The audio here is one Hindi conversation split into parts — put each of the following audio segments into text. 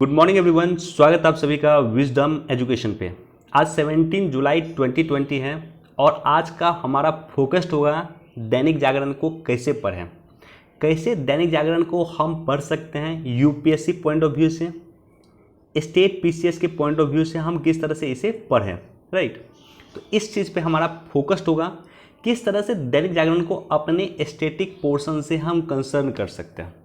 गुड मॉर्निंग एवरीवन, स्वागत आप सभी का विजडम एजुकेशन पे। आज 17 जुलाई 2020 है और आज का हमारा फोकस्ड होगा दैनिक जागरण को कैसे पढ़ें, कैसे दैनिक जागरण को हम पढ़ सकते हैं यूपीएससी पॉइंट ऑफ व्यू से, स्टेट पीसीएस के पॉइंट ऑफ व्यू से हम किस तरह से इसे पढ़ें, राइट। तो इस चीज़ पे हमारा फोकस्ड होगा किस तरह से दैनिक जागरण को अपने स्टेटिक पोर्शन से हम कंसर्न कर सकते हैं।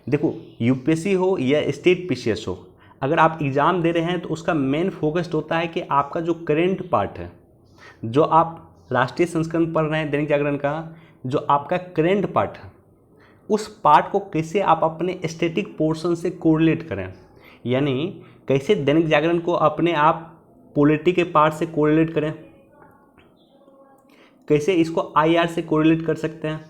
देखो, यूपीएससी हो या स्टेट पीसीएस हो, अगर आप एग्ज़ाम दे रहे हैं तो उसका मेन फोकस होता है कि आपका जो करेंट पार्ट है, जो आप राष्ट्रीय संस्करण पढ़ रहे हैं दैनिक जागरण का, जो आपका करेंट पार्ट है, उस पार्ट को कैसे आप अपने स्टेटिक पोर्शन से कोरिलेट करें, यानी कैसे दैनिक जागरण को अपने आप पॉलिटी के पार्ट से कोरिलेट करें, कैसे इसको आईआर से कोरिलेट कर सकते हैं,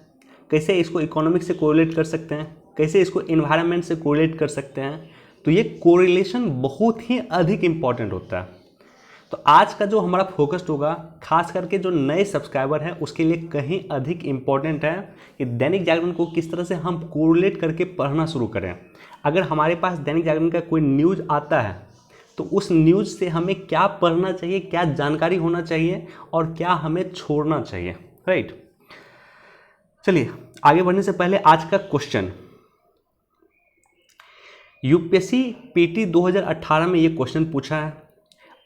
कैसे इसको इकोनॉमिक्स से कोरिलेट कर सकते हैं, कैसे इसको एनवायरनमेंट से कोरिलेट कर सकते हैं। तो ये कोरिलेशन बहुत ही अधिक इम्पॉर्टेंट होता है। तो आज का जो हमारा फोकस होगा, खास करके जो नए सब्सक्राइबर हैं उसके लिए कहीं अधिक इम्पॉर्टेंट है कि दैनिक जागरण को किस तरह से हम कोरिलेट करके पढ़ना शुरू करें। अगर हमारे पास दैनिक जागरण का कोई न्यूज़ आता है तो उस न्यूज़ से हमें क्या पढ़ना चाहिए, क्या जानकारी होना चाहिए और क्या हमें छोड़ना चाहिए, राइट। चलिए आगे बढ़ने से पहले आज का क्वेश्चन, यूपीएससी पीटी 2018 में ये क्वेश्चन पूछा है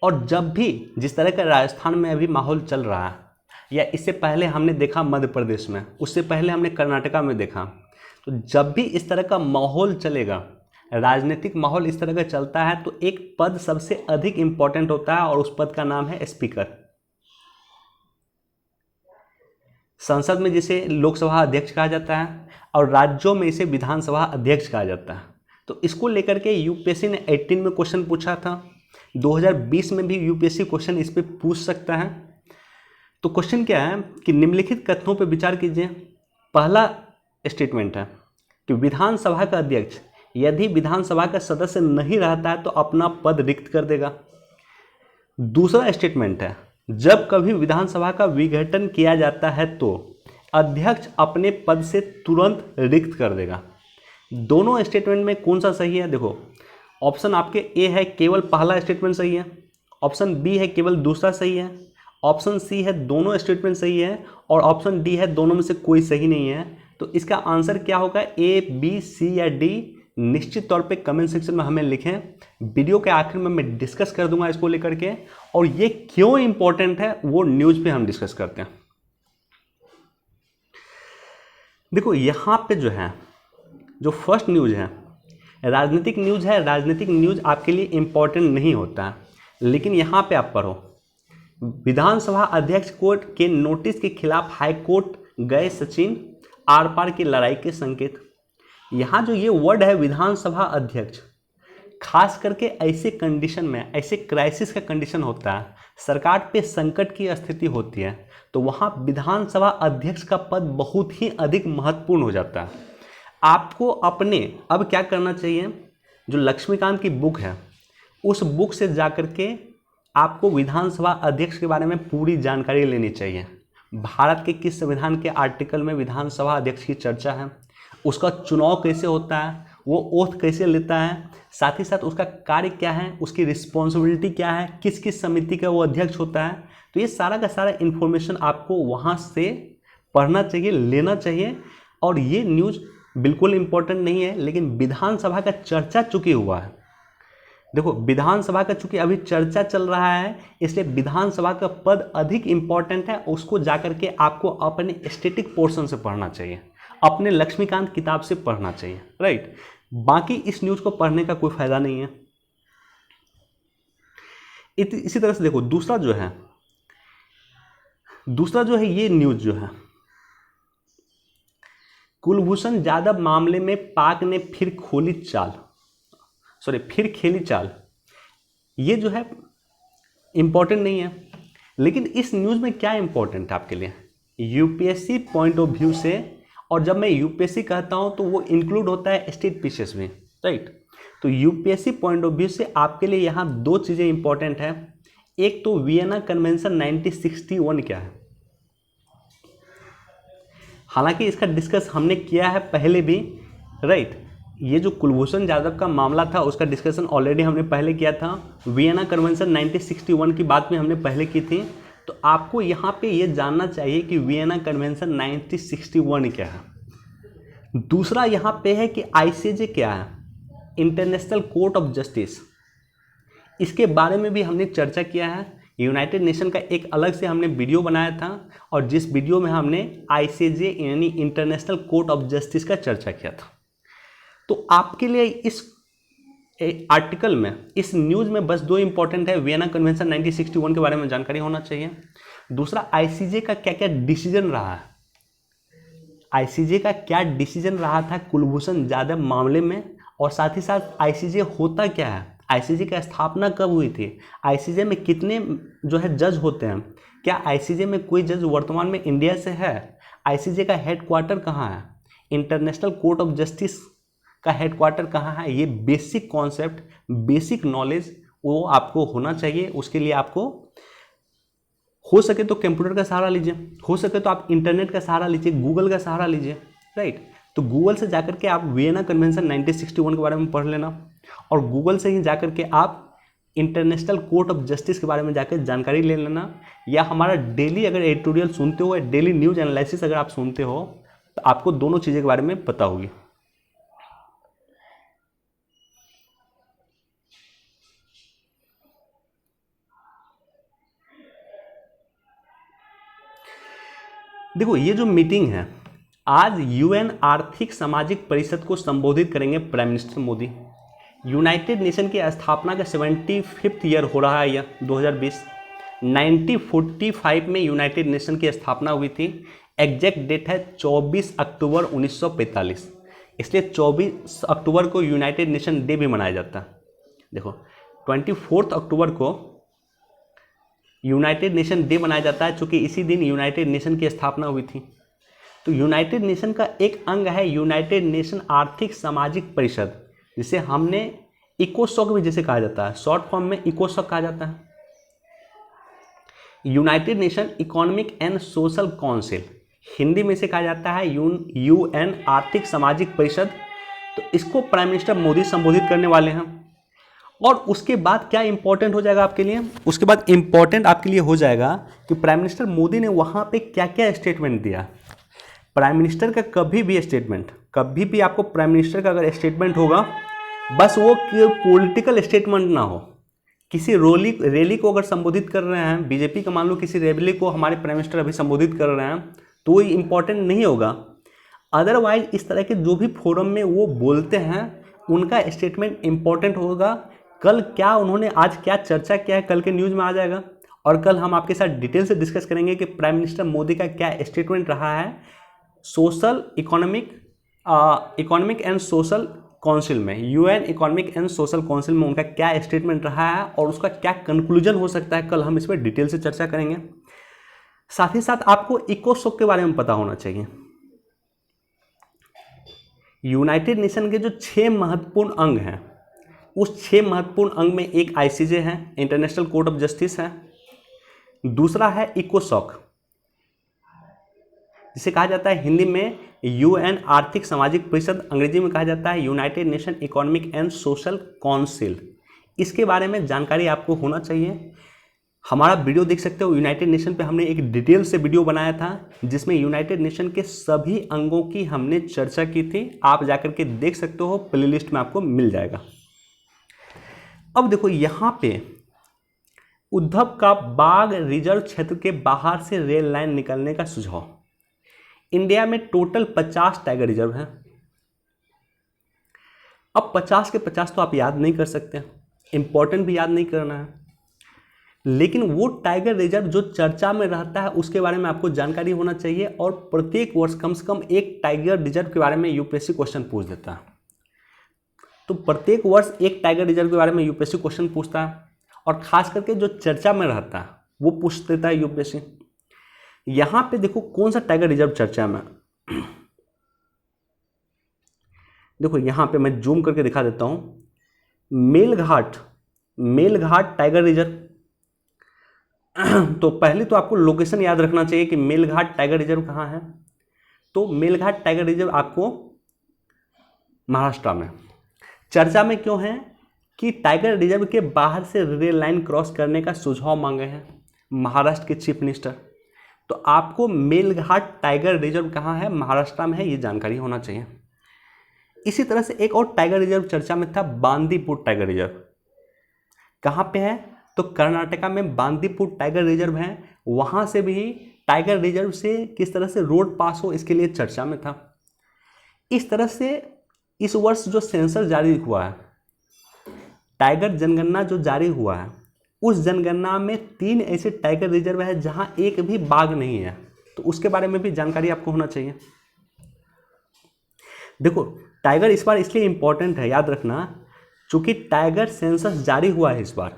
और जब भी जिस तरह का राजस्थान में अभी माहौल चल रहा है, या इससे पहले हमने देखा मध्य प्रदेश में, उससे पहले हमने कर्नाटका में देखा, तो जब भी इस तरह का माहौल चलेगा, राजनीतिक माहौल इस तरह का चलता है, तो एक पद सबसे अधिक इम्पॉर्टेंट होता है और उस पद का नाम है स्पीकर। संसद में जिसे लोकसभा अध्यक्ष कहा जाता है और राज्यों में इसे विधानसभा अध्यक्ष कहा जाता है। तो इसको लेकर के यूपीएससी ने 18 में क्वेश्चन पूछा था, 2020 में भी यूपीएससी क्वेश्चन इस पे पूछ सकता है। तो क्वेश्चन क्या है कि निम्नलिखित कथनों पे विचार कीजिए। पहला स्टेटमेंट है कि विधानसभा का अध्यक्ष यदि विधानसभा का सदस्य नहीं रहता है तो अपना पद रिक्त कर देगा। दूसरा स्टेटमेंट है, जब कभी विधानसभा का विघटन किया जाता है तो अध्यक्ष अपने पद से तुरंत रिक्त कर देगा। दोनों स्टेटमेंट में कौन सा सही है? देखो, ऑप्शन आपके ए है केवल पहला स्टेटमेंट सही है, ऑप्शन बी है केवल दूसरा सही है, ऑप्शन सी है दोनों स्टेटमेंट सही है और ऑप्शन डी है दोनों में से कोई सही नहीं है। तो इसका आंसर क्या होगा, ए, बी, सी या डी? निश्चित तौर पे कमेंट सेक्शन में हमें लिखें। वीडियो के आखिर में मैं डिस्कस कर दूंगा इसको लेकर के, और ये क्यों इंपॉर्टेंट है वो न्यूज पे हम डिस्कस करते हैं। देखो यहां पे जो है, जो फर्स्ट न्यूज है राजनीतिक न्यूज है। राजनीतिक न्यूज आपके लिए इंपॉर्टेंट नहीं होता है, लेकिन यहाँ पे आप पढ़ो, विधानसभा अध्यक्ष कोर्ट के नोटिस के खिलाफ हाईकोर्ट गए सचिन, आर पार की लड़ाई के संकेत। यहाँ जो ये वर्ड है विधानसभा अध्यक्ष, खास करके ऐसे कंडीशन में, ऐसे क्राइसिस का कंडीशन होता है, सरकार पे संकट की स्थिति होती है, तो वहाँ विधानसभा अध्यक्ष का पद बहुत ही अधिक महत्वपूर्ण हो जाता है। आपको अपने अब क्या करना चाहिए, जो लक्ष्मीकांत की बुक है उस बुक से जाकर के आपको विधानसभा अध्यक्ष के बारे में पूरी जानकारी लेनी चाहिए। भारत के किस संविधान के आर्टिकल में विधानसभा अध्यक्ष की चर्चा है, उसका चुनाव कैसे होता है, वो ओथ कैसे लेता है, साथ ही साथ उसका कार्य क्या है, उसकी रिस्पॉन्सिबिलिटी क्या है, किस किस समिति का वो अध्यक्ष होता है। तो ये सारा का सारा इन्फॉर्मेशन आपको वहाँ से पढ़ना चाहिए, लेना चाहिए। और ये न्यूज़ बिल्कुल इंपॉर्टेंट नहीं है, लेकिन विधानसभा का चर्चा चुकी हुआ है। देखो, विधानसभा का चूंकि अभी चर्चा चल रहा है, इसलिए विधानसभा का पद अधिक इंपॉर्टेंट है। उसको जाकर के आपको अपने स्टैटिक पोर्शन से पढ़ना चाहिए, अपने लक्ष्मीकांत किताब से पढ़ना चाहिए, राइट। बाकी इस न्यूज को पढ़ने का कोई फायदा नहीं है। इसी तरह से देखो, दूसरा जो है ये न्यूज जो है, कुलभूषण जाधव मामले में पाक ने फिर खेली चाल। ये जो है इंपॉर्टेंट नहीं है, लेकिन इस न्यूज में क्या इंपॉर्टेंट है आपके लिए, यूपीएससी पॉइंट ऑफ व्यू से। और जब मैं यूपीएससी कहता हूं तो वो इंक्लूड होता है स्टेट पीसीएस में, राइट। तो यूपीएससी पॉइंट ऑफ व्यू से आपके लिए यहां दो चीजें इंपॉर्टेंट है। एक तो वियना कन्वेंशन 1961 क्या है, हालांकि इसका डिस्कस हमने किया है पहले भी, राइट। ये जो कुलभूषण जाधव का मामला था उसका डिस्कशन ऑलरेडी हमने पहले किया था, वियना कन्वेंशन 1961 की बात में हमने पहले की थी। तो आपको यहाँ पे ये जानना चाहिए कि वियना कन्वेंशन 1961 क्या है। दूसरा यहाँ पे है कि आईसीजे क्या है, इंटरनेशनल कोर्ट ऑफ जस्टिस, इसके बारे में भी हमने चर्चा किया है। यूनाइटेड नेशन का एक अलग से हमने वीडियो बनाया था और जिस वीडियो में हमने आईसीजे यानी इंटरनेशनल कोर्ट ऑफ जस्टिस का चर्चा किया था। तो आपके लिए इस आर्टिकल में, इस न्यूज़ में बस दो इंपॉर्टेंट है, वियना कन्वेंशन 1961 के बारे में जानकारी होना चाहिए। दूसरा आईसीजे का क्या क्या डिसीजन रहा है, आईसीजे का क्या डिसीजन रहा था कुलभूषण जाधव मामले में, और साथ ही साथ आईसीजे होता क्या है, आईसीजे की स्थापना कब हुई थी, आईसीजे में कितने जो है जज होते हैं, क्या आईसीजे में कोई जज वर्तमान में इंडिया से है, आईसीजे का हेडक्वार्टर कहाँ है, इंटरनेशनल कोर्ट ऑफ जस्टिस का हेडक्वार्टर कहाँ है, ये बेसिक कॉन्सेप्ट, बेसिक नॉलेज वो आपको होना चाहिए। उसके लिए आपको हो सके तो कंप्यूटर का सहारा लीजिए, हो सके तो आप इंटरनेट का सहारा लीजिए, गूगल का सहारा लीजिए, राइट। तो गूगल से जाकर के आप वियना कन्वेंशन 1961 के बारे में पढ़ लेना, और गूगल से ही जाकर के आप इंटरनेशनल कोर्ट ऑफ जस्टिस के बारे में जाकर जानकारी ले लेना, या हमारा डेली अगर एडिटोरियल सुनते हो, डेली न्यूज़ एनालिसिस अगर आप सुनते हो, तो आपको दोनों चीज़ें के बारे में पता होगी। देखो ये जो मीटिंग है, आज यूएन आर्थिक सामाजिक परिषद को संबोधित करेंगे prime minister Modi. United nation की स्थापना का 75वां ईयर हो रहा है यह 2020। 1945 में यूनाइटेड नेशन की स्थापना हुई थी। एग्जैक्ट डेट है 24 अक्टूबर 1945, इसलिए 24 अक्टूबर को यूनाइटेड नेशन डे भी मनाया जाता है। देखो 24 अक्टूबर को यूनाइटेड नेशन डे मनाया जाता है, चूँकि इसी दिन यूनाइटेड नेशन की स्थापना हुई थी। तो यूनाइटेड नेशन का एक अंग है यूनाइटेड नेशन आर्थिक सामाजिक परिषद, जिसे हमने इकोसॉक भी जिसे कहा जाता है, शॉर्ट फॉर्म में इकोसॉक कहा जाता है। United nation economic and Social council, Hindi में से कहा जाता है यूएन आर्थिक सामाजिक परिषद। तो इसको प्राइम मिनिस्टर मोदी संबोधित करने वाले हैं। और उसके बाद क्या इंपॉर्टेंट हो जाएगा आपके लिए, उसके बाद इंपॉर्टेंट आपके लिए हो जाएगा कि प्राइम मिनिस्टर मोदी ने वहाँ पे क्या क्या स्टेटमेंट दिया। प्राइम मिनिस्टर का कभी भी स्टेटमेंट, कभी भी आपको प्राइम मिनिस्टर का अगर स्टेटमेंट होगा, बस वो पॉलिटिकल स्टेटमेंट ना हो, किसी रैली को अगर संबोधित कर रहे हैं, बीजेपी का मान लो किसी रैली को हमारे प्राइम मिनिस्टर अभी संबोधित कर रहे हैं, तो वो इंपॉर्टेंट नहीं होगा। अदरवाइज इस तरह के जो भी फोरम में वो बोलते हैं उनका स्टेटमेंट इंपॉर्टेंट होगा। कल क्या उन्होंने आज क्या चर्चा किया है, कल के न्यूज़ में आ जाएगा, और कल हम आपके साथ डिटेल से डिस्कस करेंगे कि प्राइम मिनिस्टर मोदी का क्या स्टेटमेंट रहा है Social Economic and Social Council में, UN Economic and Social Council में उनका क्या स्टेटमेंट रहा है और उसका क्या कंक्लूजन हो सकता है। कल हम इस पर डिटेल से चर्चा करेंगे। साथ ही साथ आपको इकोसॉक के बारे में पता होना चाहिए। यूनाइटेड नेशन के जो 6 महत्वपूर्ण अंग हैं, उस 6 महत्वपूर्ण अंग में एक आईसीजे है, इंटरनेशनल कोर्ट ऑफ जस्टिस है, दूसरा है इकोसॉक जिसे कहा जाता है हिंदी में यूएन आर्थिक सामाजिक परिषद, अंग्रेजी में कहा जाता है United nation economic and Social council. इसके बारे में जानकारी आपको होना चाहिए। हमारा वीडियो देख सकते हो, यूनाइटेड नेशन पे हमने एक डिटेल से वीडियो बनाया था जिसमें यूनाइटेड नेशन के सभी अंगों की हमने चर्चा की थी। आप जाकर के देख सकते हो, प्लेलिस्ट में आपको मिल जाएगा। अब देखो यहाँ पे उद्धव का बाघ रिजर्व क्षेत्र के बाहर से रेल लाइन निकलने का सुझाव। इंडिया में टोटल 50 टाइगर रिजर्व हैं। अब 50 के 50 तो आप याद नहीं कर सकते, इंपॉर्टेंट भी याद नहीं करना है, लेकिन वो टाइगर रिजर्व जो चर्चा में रहता है उसके बारे में आपको जानकारी होना चाहिए। और प्रत्येक वर्ष कम से कम एक टाइगर रिजर्व के बारे में यूपीएससी क्वेश्चन पूछ देता है। तो प्रत्येक वर्ष एक टाइगर रिजर्व के बारे में यूपीएससी क्वेश्चन पूछता है, और खास करके जो चर्चा में रहता है वो पूछ देता है यूपीएससी। यहां पे देखो कौन सा टाइगर रिजर्व चर्चा में, देखो यहां पे मैं जूम करके दिखा देता हूं, मेलघाट टाइगर रिजर्व। तो पहले तो आपको लोकेशन याद रखना चाहिए कि मेलघाट टाइगर रिजर्व कहां है। तो मेलघाट टाइगर रिजर्व आपको महाराष्ट्र में। चर्चा में क्यों है कि टाइगर रिजर्व के बाहर से रेल लाइन क्रॉस करने का सुझाव मांगे हैं महाराष्ट्र के चीफ मिनिस्टर। तो आपको मेलघाट टाइगर रिजर्व कहाँ है, महाराष्ट्र में है, ये जानकारी होना चाहिए। इसी तरह से एक और टाइगर रिजर्व चर्चा में था, बांदीपुर टाइगर रिजर्व। कहाँ पे है, तो कर्नाटका में बांदीपुर टाइगर रिजर्व है। वहाँ से भी टाइगर रिजर्व से किस तरह से रोड पास हो, इसके लिए चर्चा में था। इस तरह से इस वर्ष जो सेंसस जारी हुआ है, टाइगर जनगणना जो जारी हुआ है, उस जनगणना में 3 ऐसे टाइगर रिजर्व है जहाँ एक भी बाघ नहीं है। तो उसके बारे में भी जानकारी आपको होना चाहिए। देखो, टाइगर इस बार इसलिए इम्पोर्टेंट है, याद रखना, चूंकि टाइगर सेंसस जारी हुआ है इस बार।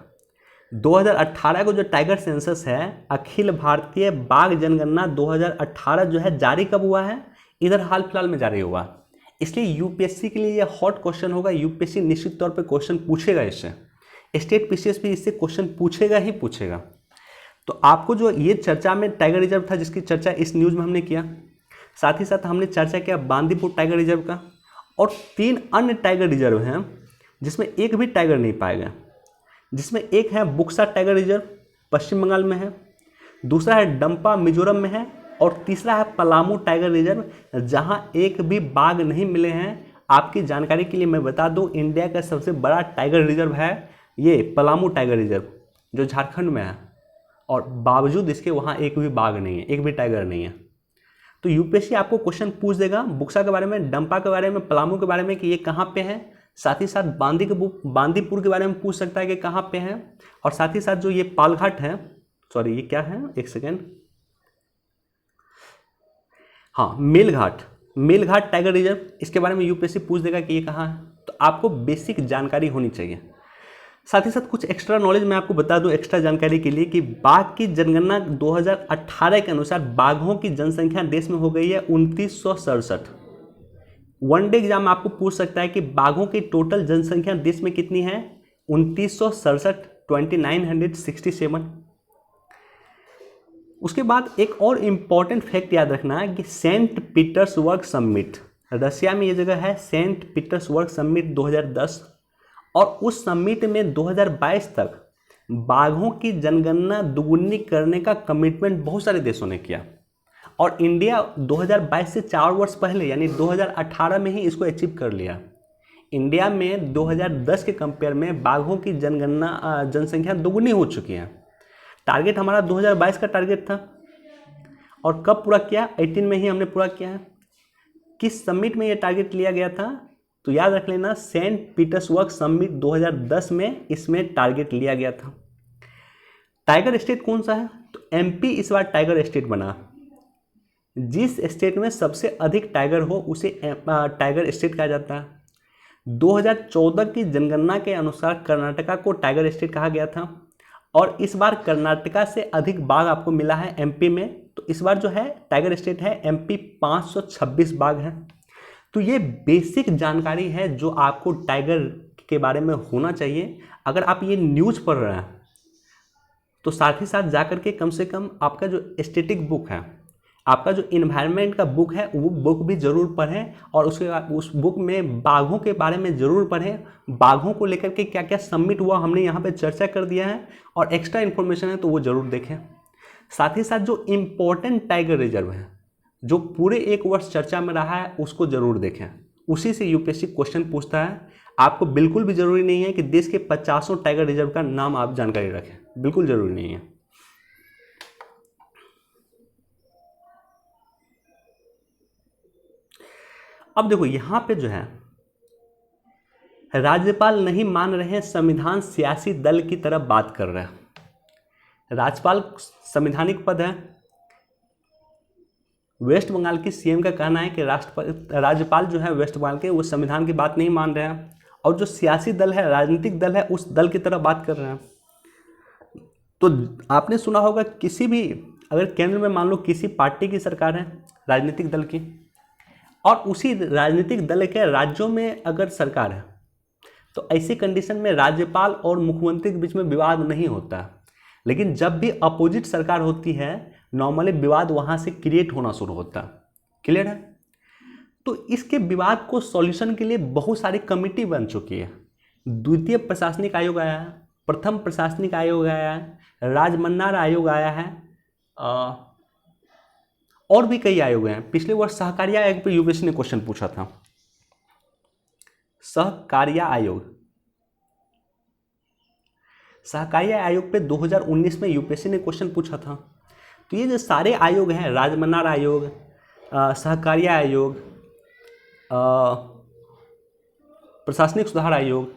2018 को जो टाइगर सेंसस है, अखिल भारतीय बाघ जनगणना 2018 जो है जारी कब हुआ है, इधर हाल फिलहाल में जारी हुआ। इसलिए यूपीएससी के लिए ये हॉट क्वेश्चन होगा। यूपीएससी निश्चित तौर पे क्वेश्चन पूछेगा इससे, स्टेट पीसीएस भी इससे क्वेश्चन पूछेगा ही पूछेगा। तो आपको जो ये चर्चा में टाइगर रिजर्व था, जिसकी चर्चा इस न्यूज़ में हमने किया, साथ ही साथ हमने चर्चा किया बांदीपुर टाइगर रिजर्व का, और 3 अन्य टाइगर रिजर्व हैं जिसमें एक भी टाइगर नहीं पाया गया। जिसमें एक है बुक्सा टाइगर रिजर्व, पश्चिम बंगाल में है, दूसरा है डंपा मिजोरम में है, और तीसरा है पलामू टाइगर रिजर्व, जहां एक भी बाघ नहीं मिले हैं। आपकी जानकारी के लिए मैं बता दूं, इंडिया का सबसे बड़ा टाइगर रिजर्व है ये पलामू टाइगर रिजर्व, जो झारखंड में है, और बावजूद इसके वहाँ एक भी बाघ नहीं है, एक भी टाइगर नहीं है। तो यूपीएससी आपको क्वेश्चन पूछ देगा बुक्सा के बारे में, डंपा के बारे में, पलामू के बारे में कि ये कहाँ पे है। साथ ही साथ बांदीपुर के बारे में पूछ सकता है कि कहाँ पे है। और साथ ही साथ जो ये पालघाट है, सॉरी ये क्या है, एक सेकेंड, हाँ मेलघाट टाइगर रिजर्व, इसके बारे में यूपीएससी पूछ देगा कि ये कहाँ है। तो आपको बेसिक जानकारी होनी चाहिए। साथ ही साथ कुछ एक्स्ट्रा नॉलेज मैं आपको बता दूं एक्स्ट्रा जानकारी के लिए, कि बाघ की जनगणना 2018 के अनुसार बाघों की जनसंख्या देश में हो गई है 2967। वनडे एग्जाम आपको पूछ सकता है कि बाघों की टोटल जनसंख्या देश में कितनी है, 2967, 2967। उसके बाद एक और इम्पॉर्टेंट फैक्ट याद रखना है कि सेंट पीटर्सबर्ग समिट, रशिया में ये जगह है, सेंट पीटर्सबर्ग समिट 2010, और उस समिट में 2022 तक बाघों की जनगणना दुगुनी करने का कमिटमेंट बहुत सारे देशों ने किया। और इंडिया 2022 से 4 वर्ष पहले यानी 2018 में ही इसको अचीव कर लिया। इंडिया में 2010 के कंपेयर में बाघों की जनसंख्या दुगुनी हो चुकी है। टारगेट हमारा 2022 का टारगेट था, और कब पूरा किया, 18 में ही हमने पूरा किया है। किस समिट में ये टारगेट लिया गया था, तो याद रख लेना, सेंट पीटर्सबर्ग समिट 2010 में इसमें टारगेट लिया गया था। टाइगर स्टेट कौन सा है, तो एमपी इस बार टाइगर स्टेट बना। जिस स्टेट में सबसे अधिक टाइगर हो उसे टाइगर स्टेट कहा जाता है। 2014 की जनगणना के अनुसार कर्नाटका को टाइगर स्टेट कहा गया था, और इस बार कर्नाटका से अधिक बाघ आपको मिला है एमपी में। तो इस बार जो है टाइगर स्टेट है एमपी, 526 बाघ है। तो ये बेसिक जानकारी है जो आपको टाइगर के बारे में होना चाहिए। अगर आप ये न्यूज़ पढ़ रहे हैं तो साथ ही साथ जाकर के कम से कम आपका जो एस्थेटिक बुक है, आपका जो इन्वायरमेंट का बुक है, वो बुक भी ज़रूर पढ़ें, और उसके बाद उस बुक में बाघों के बारे में ज़रूर पढ़ें। बाघों को लेकर के क्या क्या सबमिट हुआ हमने यहाँ पे चर्चा कर दिया है, और एक्स्ट्रा इन्फॉर्मेशन है तो वो ज़रूर देखें। साथ ही साथ जो इम्पोर्टेंट टाइगर रिजर्व है जो पूरे 1 वर्ष चर्चा में रहा है उसको ज़रूर देखें, उसी से यूपीएससी क्वेश्चन पूछता है। आपको बिल्कुल भी ज़रूरी नहीं है कि देश के 50 टाइगर रिजर्व का नाम आप जानकारी रखें, बिल्कुल ज़रूरी नहीं है। अब देखो यहाँ पे जो है राज्यपाल नहीं मान रहे हैं संविधान, सियासी दल की तरह बात कर रहे हैं। राज्यपाल संवैधानिक पद है। वेस्ट बंगाल की सीएम का कहना है कि राज्यपाल जो है वेस्ट बंगाल के, वो संविधान की बात नहीं मान रहे हैं, और जो सियासी दल है, राजनीतिक दल है, उस दल की तरह बात कर रहे हैं। तो आपने सुना होगा किसी भी, अगर केंद्र में मान लो किसी पार्टी की सरकार है, राजनीतिक दल की, और उसी राजनीतिक दल के राज्यों में अगर सरकार है, तो ऐसी कंडीशन में राज्यपाल और मुख्यमंत्री के बीच में विवाद नहीं होता। लेकिन जब भी अपोजिट सरकार होती है, नॉर्मली विवाद वहाँ से क्रिएट होना शुरू होता है। क्लियर है? तो इसके विवाद को सॉल्यूशन के लिए बहुत सारी कमिटी बन चुकी है। द्वितीय प्रशासनिक आयोग आया है, प्रथम प्रशासनिक आयोग आया है, राजमन्नार आयोग आया है, और भी कई आयोग हैं। पिछले वर्ष सहकारिता आयोग पे यूपीएससी ने क्वेश्चन पूछा था, सहकारिता आयोग पे 2019 में यूपीएससी ने क्वेश्चन पूछा था। तो ये जो सारे आयोग हैं, राजमन्नार आयोग, सहकारिता आयोग, प्रशासनिक सुधार आयोग,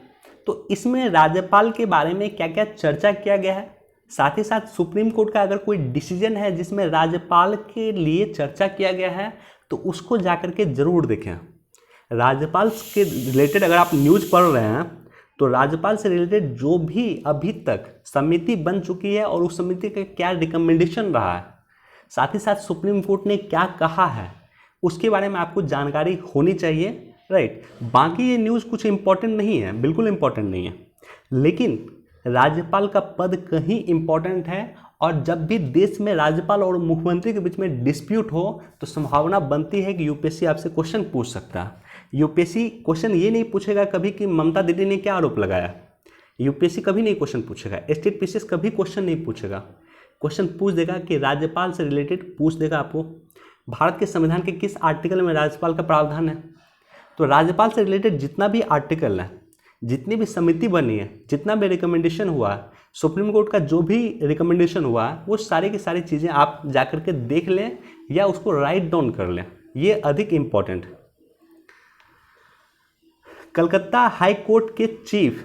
तो इसमें राज्यपाल के बारे में क्या क्या चर्चा किया गया है, साथ ही साथ सुप्रीम कोर्ट का अगर कोई डिसीजन है जिसमें राज्यपाल के लिए चर्चा किया गया है तो उसको जाकर के जरूर देखें। राज्यपाल के रिलेटेड अगर आप न्यूज़ पढ़ रहे हैं तो राज्यपाल से रिलेटेड जो भी अभी तक समिति बन चुकी है और उस समिति का क्या रिकमेंडेशन रहा है, साथ ही साथ सुप्रीम कोर्ट ने क्या कहा है, उसके बारे में आपको जानकारी होनी चाहिए, राइट। बाकी ये न्यूज़ कुछ इंपॉर्टेंट नहीं है, बिल्कुल इंपॉर्टेंट नहीं है, लेकिन राज्यपाल का पद कहीं इंपॉर्टेंट है। और जब भी देश में राज्यपाल और मुख्यमंत्री के बीच में डिस्प्यूट हो तो संभावना बनती है कि यूपीएससी आपसे क्वेश्चन पूछ सकता है। यूपीएससी क्वेश्चन ये नहीं पूछेगा कभी कि ममता दीदी ने क्या आरोप लगाया, यूपीएससी कभी नहीं क्वेश्चन पूछेगा, स्टेट पीसीएस कभी क्वेश्चन नहीं पूछेगा। क्वेश्चन पूछ देगा कि राज्यपाल से रिलेटेड पूछ देगा आपको भारत के संविधान के किस आर्टिकल में राज्यपाल का प्रावधान है। तो राज्यपाल से रिलेटेड जितना भी आर्टिकल है, जितनी भी समिति बनी है, जितना भी रिकमेंडेशन हुआ है, सुप्रीम कोर्ट का जो भी रिकमेंडेशन हुआ है, वो सारी की सारी चीज़ें आप जाकर के देख लें या उसको राइट डाउन कर लें, ये अधिक इम्पॉर्टेंट है। कलकत्ता हाई कोर्ट के चीफ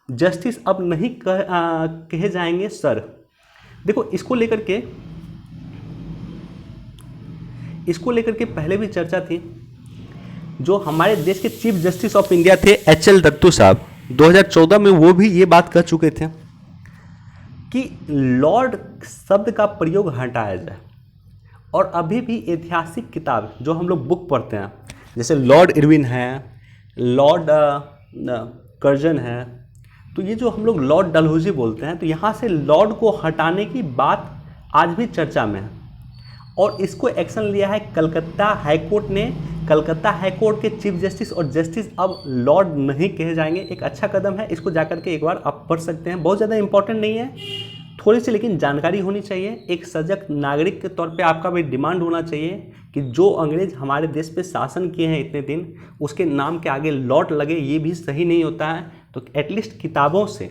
जस्टिस अब नहीं कहे जाएंगे सर। देखो इसको लेकर के पहले भी चर्चा थी। जो हमारे देश के चीफ जस्टिस ऑफ इंडिया थे एचएल दत्तू साहब, 2014 में वो भी ये बात कह चुके थे कि लॉर्ड शब्द का प्रयोग हटाया जाए। और अभी भी ऐतिहासिक किताब जो हम लोग बुक पढ़ते हैं, जैसे लॉर्ड इरविन है, लॉर्ड कर्जन है, तो ये जो हम लोग लॉर्ड डलहौजी बोलते हैं, तो यहाँ से लॉर्ड को हटाने की बात आज भी चर्चा में है। और इसको एक्शन लिया है कलकत्ता हाईकोर्ट ने। कलकत्ता हाईकोर्ट के चीफ जस्टिस और जस्टिस अब लॉर्ड नहीं कहे जाएंगे। एक अच्छा कदम है, इसको जाकर के एक बार आप पढ़ सकते हैं। बहुत ज़्यादा इंपॉर्टेंट नहीं है, थोड़ी सी लेकिन जानकारी होनी चाहिए। एक सजग नागरिक के तौर पे आपका भी डिमांड होना चाहिए कि जो अंग्रेज हमारे देश पे शासन किए हैं इतने दिन, उसके नाम के आगे लॉर्ड लगे, ये भी सही नहीं होता है। तो एटलीस्ट किताबों से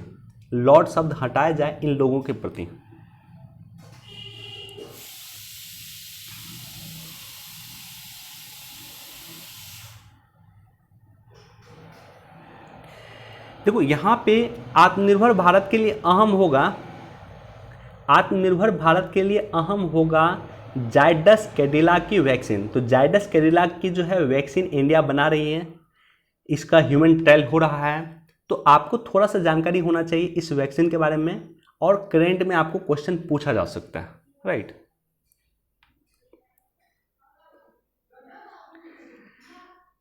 लॉर्ड शब्द हटाया जाए इन लोगों के प्रति। देखो यहाँ पे आत्मनिर्भर भारत के लिए अहम होगा जायडस कैडिला की वैक्सीन। तो जायडस कैडिला की जो है वैक्सीन इंडिया बना रही है, इसका ह्यूमन ट्रायल हो रहा है। तो आपको थोड़ा सा जानकारी होना चाहिए इस वैक्सीन के बारे में, और करेंट में आपको क्वेश्चन पूछा जा सकता है, राइट।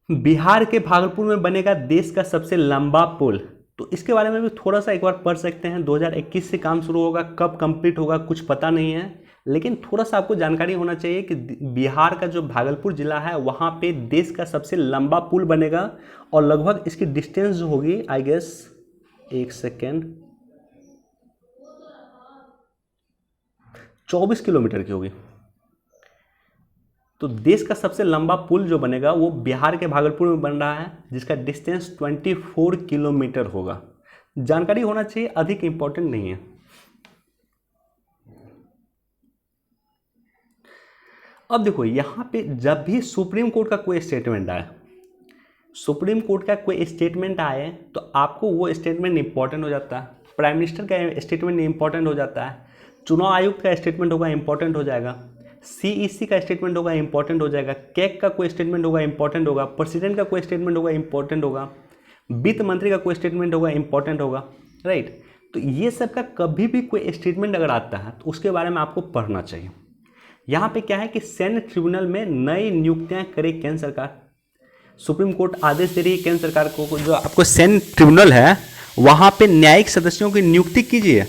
बिहार के भागलपुर में बनेगा देश का सबसे लंबा पुल। तो इसके बारे में भी थोड़ा सा एक बार पढ़ सकते हैं। 2021 से काम शुरू होगा, कब कंप्लीट होगा कुछ पता नहीं है, लेकिन थोड़ा सा आपको जानकारी होना चाहिए कि बिहार का जो भागलपुर जिला है वहाँ पे देश का सबसे लंबा पुल बनेगा। और लगभग इसकी डिस्टेंस जो होगी, आई गेस, एक सेकेंड, 24 किलोमीटर की होगी। तो देश का सबसे लंबा पुल जो बनेगा वो बिहार के भागलपुर में बन रहा है, जिसका डिस्टेंस 24 किलोमीटर होगा। जानकारी होना चाहिए, अधिक इंपॉर्टेंट नहीं है। अब देखो यहाँ पे जब भी सुप्रीम कोर्ट का कोई स्टेटमेंट आए तो आपको वो स्टेटमेंट इंपॉर्टेंट हो जाता है। प्राइम मिनिस्टर का स्टेटमेंट इंपॉर्टेंट हो जाता है, चुनाव आयुक्त का स्टेटमेंट होगा इंपॉर्टेंट हो जाएगा, सीईसी का स्टेटमेंट होगा इंपॉर्टेंट हो जाएगा, कैग का कोई स्टेटमेंट होगा इंपॉर्टेंट होगा, प्रेसिडेंट का कोई स्टेटमेंट होगा इंपॉर्टेंट होगा, वित्त मंत्री का कोई स्टेटमेंट होगा इंपॉर्टेंट होगा, राइट। तो ये सब का कभी भी कोई स्टेटमेंट अगर आता है तो उसके बारे में आपको पढ़ना चाहिए। यहाँ पे क्या है कि सैन्य ट्रिब्यूनल में नई नियुक्तियाँ करे केंद्र सरकार। सुप्रीम कोर्ट आदेश दे रही है केंद्र सरकार को, जो आपको सैन्य ट्रिब्यूनल है वहाँ पे न्यायिक सदस्यों की नियुक्ति कीजिए,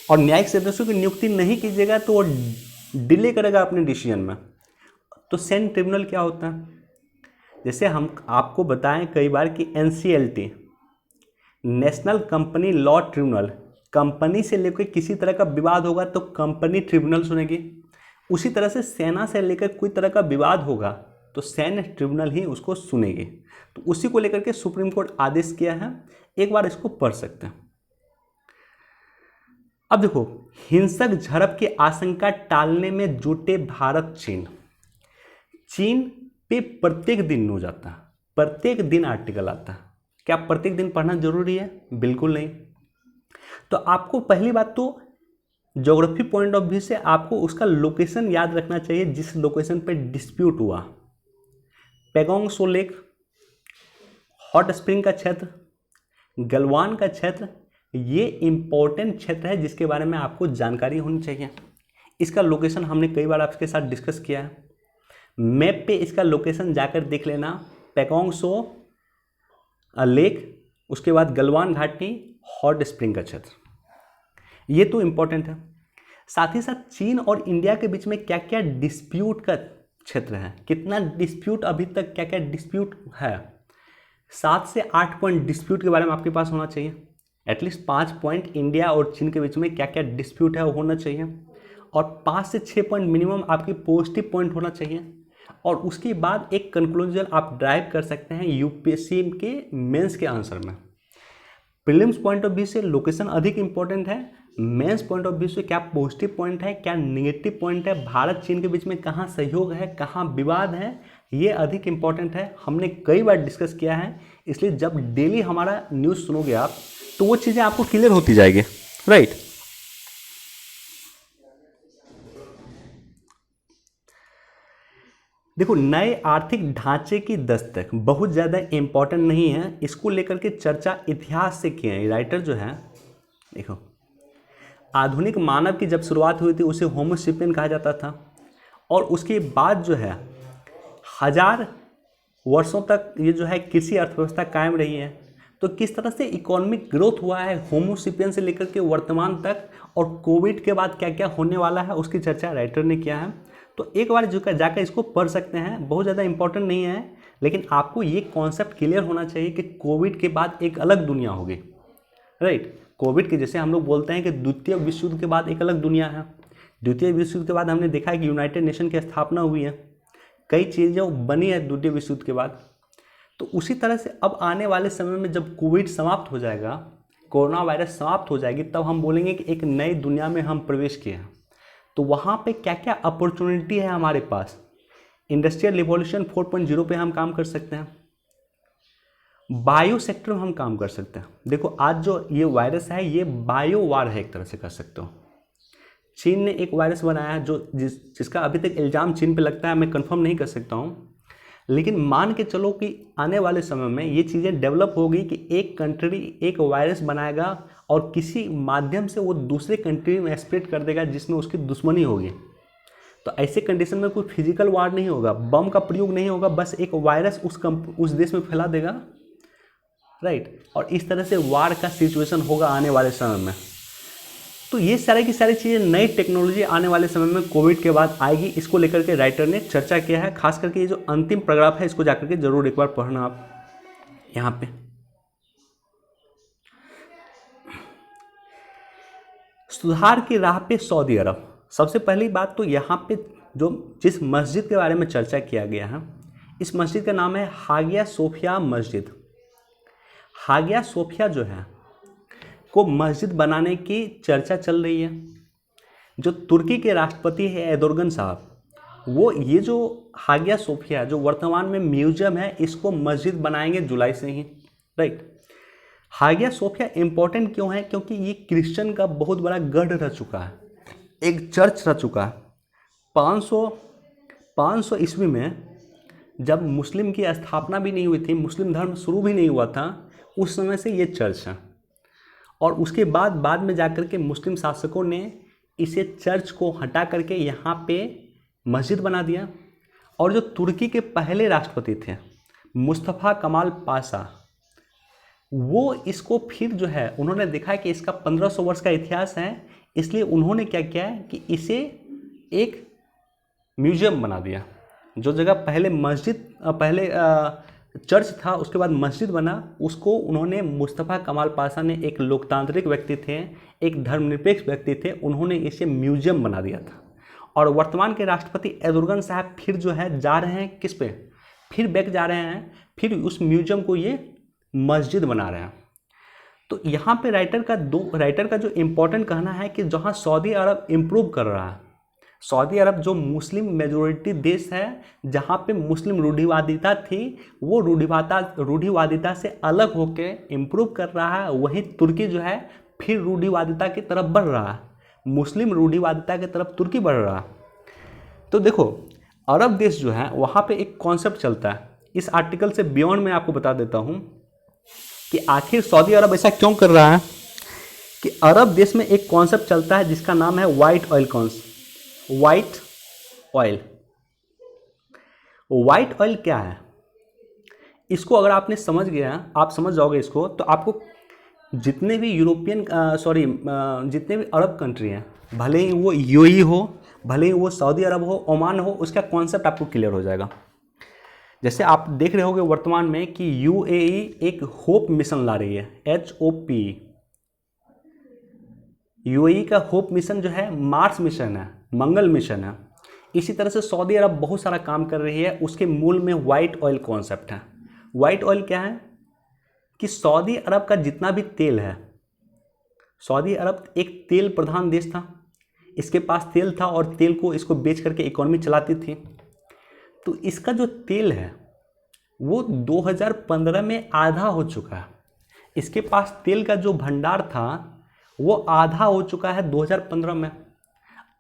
और न्यायिक सदस्यों की नियुक्ति नहीं कीजिएगा तो वो डिले करेगा अपने डिसीजन में। तो सैन्य ट्रिब्यूनल क्या होता है? जैसे हम आपको बताएं कई बार कि NCLT, national company law tribunal, company से लेकर किसी तरह का विवाद होगा तो कंपनी ट्रिब्यूनल सुनेगी। उसी तरह से सेना से लेकर कोई तरह का विवाद होगा तो सैन्य ट्रिब्यूनल ही उसको सुनेगी। तो उसी को लेकर के सुप्रीम कोर्ट आदेश किया है, एक बार इसको पढ़ सकते हैं। अब देखो, हिंसक झड़प की आशंका टालने में जुटे भारत चीन। चीन पे प्रत्येक दिन न्यूज आता है, प्रत्येक दिन आर्टिकल आता है। क्या प्रत्येक दिन पढ़ना जरूरी है? बिल्कुल नहीं। तो आपको पहली बात तो ज्योग्राफी पॉइंट ऑफ व्यू से आपको उसका लोकेशन याद रखना चाहिए, जिस लोकेशन पे डिस्प्यूट हुआ। पैगोंग सो लेक, हॉट स्प्रिंग का क्षेत्र, गलवान का क्षेत्र, ये इंपॉर्टेंट क्षेत्र है जिसके बारे में आपको जानकारी होनी चाहिए। इसका लोकेशन हमने कई बार आपके साथ डिस्कस किया है। मैप पे इसका लोकेशन जाकर देख लेना, पैगोंग सो लेक, उसके बाद गलवान घाटी, हॉट स्प्रिंग का क्षेत्र, ये तो इंपॉर्टेंट है। साथ ही साथ चीन और इंडिया के बीच में क्या क्या डिस्प्यूट का क्षेत्र है, कितना डिस्प्यूट अभी तक, क्या क्या डिस्प्यूट है। 7 से 8 पॉइंट डिस्प्यूट के बारे में आपके पास होना चाहिए। एटलीस्ट 5 पॉइंट इंडिया और चीन के बीच में क्या क्या डिस्प्यूट है वो होना चाहिए, और 5 से 6 पॉइंट मिनिमम आपकी पॉजिटिव पॉइंट होना चाहिए। और उसके बाद एक कंक्लूजन आप ड्राइव कर सकते हैं यूपीएससी के मेंस के आंसर में। प्रीलिम्स पॉइंट ऑफ व्यू से लोकेशन अधिक इंपॉर्टेंट है, मेंस पॉइंट ऑफ व्यू से क्या पॉजिटिव पॉइंट है, क्या नेगेटिव पॉइंट है, भारत चीन के बीच में कहाँ सहयोग है, कहाँ विवाद है, ये अधिक इंपॉर्टेंट है। हमने कई बार डिस्कस किया है, इसलिए जब डेली हमारा न्यूज़ सुनोगे आप तो वो चीज़ें आपको क्लियर होती जाएगी, राइट। देखो, नए आर्थिक ढांचे की दस्तक बहुत ज़्यादा इंपॉर्टेंट नहीं है, इसको लेकर के चर्चा इतिहास से किए हैं राइटर जो है। देखो, आधुनिक मानव की जब शुरुआत हुई थी उसे होमो सेपियन कहा जाता था, और उसके बाद जो है 1000 वर्षों तक ये जो है कृषि अर्थव्यवस्था कायम रही है। तो किस तरह से इकोनॉमिक ग्रोथ हुआ है होमो सेपियन से लेकर के वर्तमान तक, और कोविड के बाद क्या क्या होने वाला है उसकी चर्चा राइटर ने किया है। तो एक बार जो जाकर इसको पढ़ सकते हैं, बहुत ज़्यादा इंपॉर्टेंट नहीं है, लेकिन आपको ये कॉन्सेप्ट क्लियर होना चाहिए कि कोविड के बाद एक अलग दुनिया होगी, राइट। कोविड के जैसे हम लोग बोलते हैं कि द्वितीय विश्व युद्ध के बाद एक अलग दुनिया है। द्वितीय विश्व युद्ध के बाद हमने देखा है कि यूनाइटेड नेशन की स्थापना हुई है, कई चीज़ें बनी है द्वितीय विश्व युद्ध के बाद। तो उसी तरह से अब आने वाले समय में जब कोविड समाप्त हो जाएगा, कोरोना वायरस समाप्त हो जाएगी, तब हम बोलेंगे कि एक नई दुनिया में हम प्रवेश किए हैं। तो वहाँ पे क्या क्या अपॉर्चुनिटी है हमारे पास। इंडस्ट्रियल रिवॉल्यूशन 4.0 पे हम काम कर सकते हैं, बायो सेक्टर में हम काम कर सकते हैं। देखो, आज जो ये वायरस है ये बायो वार है, एक तरह से कर सकते हो। चीन ने एक वायरस बनाया है जो जिसका अभी तक इल्ज़ाम चीन पे लगता है, मैं कंफर्म नहीं कर सकता हूँ, लेकिन मान के चलो कि आने वाले समय में ये चीज़ें डेवलप होगी कि एक कंट्री एक वायरस बनाएगा और किसी माध्यम से वो दूसरे कंट्री में स्प्रेड कर देगा जिसमें उसकी दुश्मनी होगी। तो ऐसे कंडीशन में कोई फिजिकल वार नहीं होगा, बम का प्रयोग नहीं होगा, बस एक वायरस उस देश में फैला देगा, राइट। और इस तरह से वार का सिचुएशन होगा आने वाले समय में। तो ये सारी की सारी चीज़ें, नई टेक्नोलॉजी आने वाले समय में कोविड के बाद आएगी, इसको लेकर के राइटर ने चर्चा किया है। खास करके ये जो अंतिम पैराग्राफ है इसको जाकर के जरूर एक बार पढ़ना आप यहाँ पे। सुधार की राह पे सऊदी अरब। सबसे पहली बात तो यहाँ पे जो जिस मस्जिद के बारे में चर्चा किया गया है, इस मस्जिद का नाम है हागिया सोफिया मस्जिद। हागिया सोफिया जो है को मस्जिद बनाने की चर्चा चल रही है। जो तुर्की के राष्ट्रपति है एर्दोगन साहब, वो ये जो हागिया सोफिया जो वर्तमान में म्यूजियम है, इसको मस्जिद बनाएंगे जुलाई से ही, राइट। हागिया सोफिया इम्पोर्टेंट क्यों है? क्योंकि ये क्रिश्चियन का बहुत बड़ा गढ़ रह चुका है, एक चर्च रह चुका है। 500 ईस्वी में जब मुस्लिम की स्थापना भी नहीं हुई थी, मुस्लिम धर्म शुरू भी नहीं हुआ था, उस समय से ये चर्च है। और उसके बाद में जाकर के मुस्लिम शासकों ने इसे चर्च को हटा करके यहाँ पे मस्जिद बना दिया। और जो तुर्की के पहले राष्ट्रपति थे मुस्तफ़ा कमाल पाशा, वो इसको फिर जो है उन्होंने देखा कि इसका 1500 वर्ष का इतिहास है, इसलिए उन्होंने क्या किया है कि इसे एक म्यूजियम बना दिया। जो जगह पहले मस्जिद पहले चर्च था, उसके बाद मस्जिद बना, उसको उन्होंने मुस्तफ़ा कमाल पाशा ने, एक लोकतांत्रिक व्यक्ति थे, एक धर्मनिरपेक्ष व्यक्ति थे, उन्होंने इसे म्यूजियम बना दिया था। और वर्तमान के राष्ट्रपति एर्दोगन साहब फिर जो है जा रहे हैं किस पे, फिर बैक जा रहे हैं, फिर उस म्यूजियम को ये मस्जिद बना रहे हैं। तो यहाँ पे राइटर का जो इम्पोर्टेंट कहना है कि जहाँ सऊदी अरब इम्प्रूव कर रहा है, सऊदी अरब जो मुस्लिम मेजोरिटी देश है, जहाँ पे मुस्लिम रूढ़िवादिता थी, वो रूढ़िवादिता से अलग होके इम्प्रूव कर रहा है। वहीं तुर्की जो है फिर रूढ़िवादिता की तरफ बढ़ रहा है, मुस्लिम रूढ़िवादिता की तरफ तुर्की बढ़ रहा है। तो देखो अरब देश जो है वहाँ पे एक कॉन्सेप्ट चलता है, इस आर्टिकल से बियॉन्ड मैं आपको बता देता हूँ कि आखिर सऊदी अरब ऐसा क्यों कर रहा है। कि अरब देश में एक कॉन्सेप्ट चलता है जिसका नाम है white oil white oil. White oil क्या है, इसको अगर आपने समझ गया, आप समझ जाओगे इसको, तो आपको जितने भी जितने भी अरब कंट्री हैं, भले ही वो यूएई हो, भले ही वो सऊदी अरब हो, ओमान हो, उसका कॉन्सेप्ट आपको क्लियर हो जाएगा। जैसे आप देख रहे होगे वर्तमान में कि यूएई एक होप मिशन ला रही है, HOP। यूएई का होप मिशन जो है मार्स मिशन है, मंगल मिशन है। इसी तरह से सऊदी अरब बहुत सारा काम कर रही है, उसके मूल में वाइट ऑयल कॉन्सेप्ट है। वाइट ऑयल क्या है कि सऊदी अरब का जितना भी तेल है, सऊदी अरब एक तेल प्रधान देश था, इसके पास तेल था और तेल को इसको बेच करके इकोनॉमी चलाती थी। तो इसका जो तेल है वो 2015 में आधा हो चुका है, इसके पास तेल का जो भंडार था वो आधा हो चुका है 2015 में।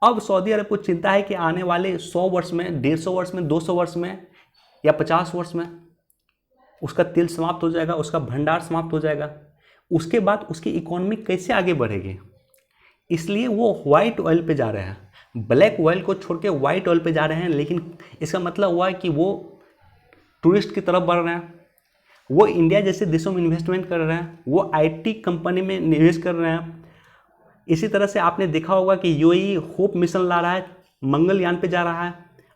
अब सऊदी अरब को चिंता है कि आने वाले 100 वर्ष में, 150 वर्ष में, 200 वर्ष में या 50 वर्ष में उसका तेल समाप्त हो जाएगा, उसका भंडार समाप्त हो जाएगा। उसके बाद उसकी इकोनॉमी कैसे आगे बढ़ेगी, इसलिए वो वाइट ऑयल पे जा रहे हैं, ब्लैक ऑयल को छोड़ के वाइट ऑयल पे जा रहे हैं। लेकिन इसका मतलब हुआ है कि वो टूरिस्ट की तरफ बढ़ रहे हैं, वो इंडिया जैसे देशों में इन्वेस्टमेंट कर रहे हैं, वो IT कंपनी में निवेश कर रहे हैं। इसी तरह से आपने देखा होगा कि यूएई होप मिशन ला रहा है, मंगलयान पे जा रहा है,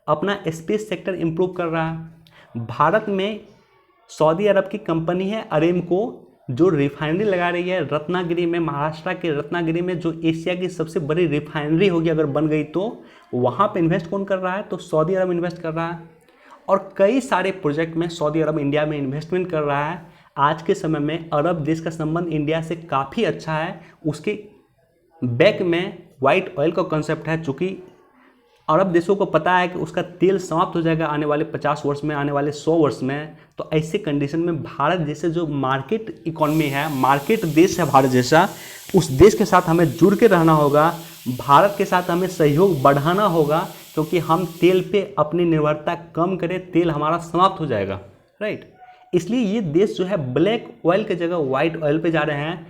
अपना स्पेस सेक्टर इंप्रूव कर रहा है। भारत में सऊदी अरब की कंपनी है अरेमको, जो रिफाइनरी लगा रही है रत्नागिरी में, महाराष्ट्र के रत्नागिरी में, जो एशिया की सबसे बड़ी रिफाइनरी होगी अगर बन गई तो। वहाँ पे इन्वेस्ट कौन कर रहा है, तो सऊदी अरब इन्वेस्ट कर रहा है। और कई सारे प्रोजेक्ट में सऊदी अरब इंडिया में इन्वेस्टमेंट कर रहा है। आज के समय में अरब देश का संबंध इंडिया से काफ़ी अच्छा है। उसके बैक में वाइट ऑयल का कंसेप्ट है, चूँकि अरब देशों को पता है कि उसका तेल समाप्त हो जाएगा आने वाले 50 वर्ष में, आने वाले 100 वर्ष में। तो ऐसे कंडीशन में भारत जैसे जो मार्केट इकोनॉमी है, मार्केट देश है भारत जैसा, उस देश के साथ हमें जुड़ के रहना होगा, भारत के साथ हमें सहयोग बढ़ाना होगा, क्योंकि हम तेल पे अपनी निर्भरता कम करें, तेल हमारा समाप्त हो जाएगा, राइट। इसलिए ये देश जो है ब्लैक ऑयल की जगह वाइट ऑयल पे जा रहे हैं,